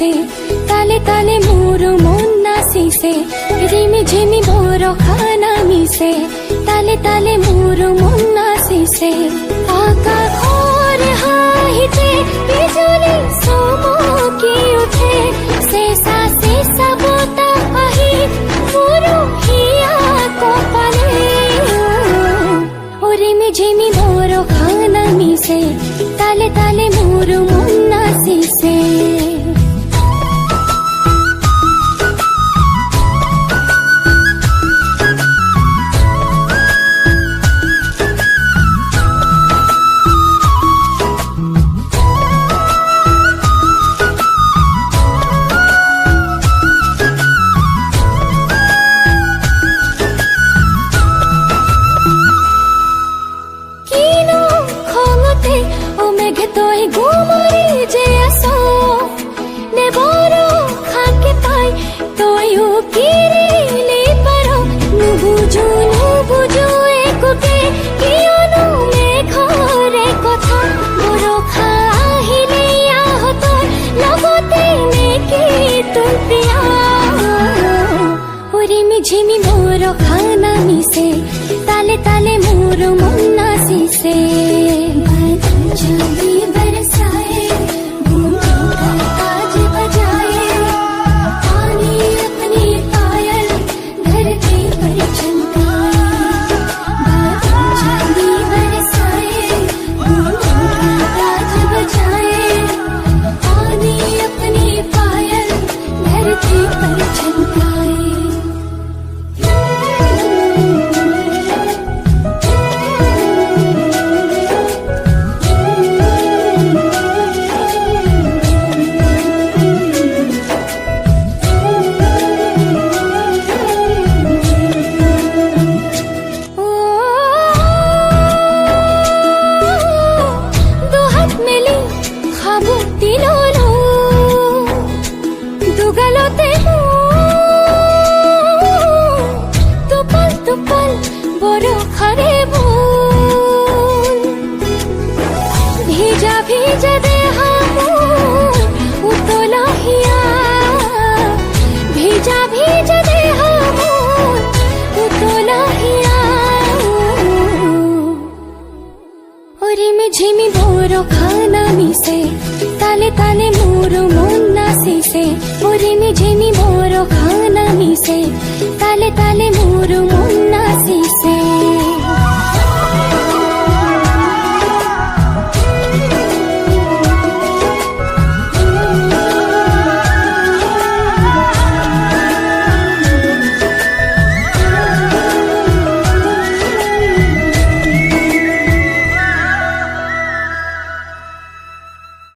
মিশে তালে তালে মোর মন নাচিছে রিমি ঝিমি ভোর খানা মিশে তালে তালে মোর মন নাচিছে আকাশৰ হাঁহিতে বিজুলী চমকি উঠে চেঁচা চেঁচা বতাহ আহি উৰুহিয়া কপালে ৰিমি ঝিমি ভোৰ খানা মিশে তালে তালে মোর মন নাচিছে তই গুমৰি যে আছ নেবৰ খাকে পাই তইও কিৰিলি পাৰ নুবুজো নুবুজো একোকে কিয়নো মেঘৰে কথা বৰষা আহিলে আহতৰ লগতে নেকি তোৰ প্ৰিয়া ৰিমি ঝিমি বৰষা নামিছে তালে তালে মোৰ মন নাচিছে जल्दी बरसाए बूंदों का ताज बजाए पानी अपनी पायल धरती पर चमकाए जल्दी बरसाए बूंदों का ताज बजाए पानी अपनी पायल धरती पर चमकाए দুগালতে তোপাল তোপাল বৰষাৰে বুন ভিজা ভিজা দেহা মোৰ উতলাহিয়া ভিজা ভিজা দেহা মোৰ উতলাহিয়া ৰিমি ঝিমি বৰষা নামিছে তালে তালে মোর মন নাচিছে ৰিমি ঝিমি বৰষা নামিছে তালে তালে মোর মন